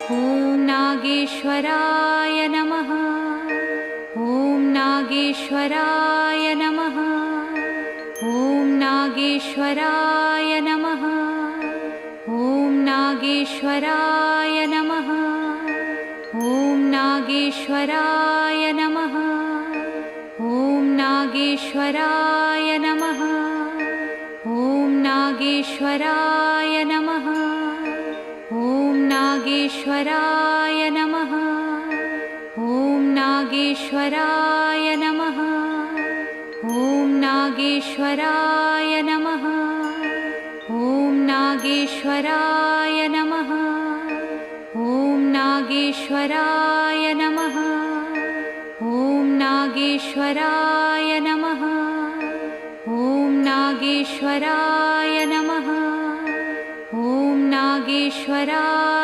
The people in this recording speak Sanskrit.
ॐ नागेश्वराय नमः। ॐ नागेश्वराय नमः। ॐ नागेश्वराय नमः। ॐ नागेश्वराय नमः। ॐ नागेश्वराय नमः। ॐ नागेश्वराय नमः। ॐ नागेश्वराय नमः। ॐ नागेश्वराय नमः। ॐ नागेश्वराय नमः। ॐ नागेश्वराय नमः। ॐ नागेश्वराय नमः। ॐ नागेश्वराय नमः। ॐ नागेश्वराय नमः। ॐ नागेश्वराय नमः। ॐ नागेश्वराय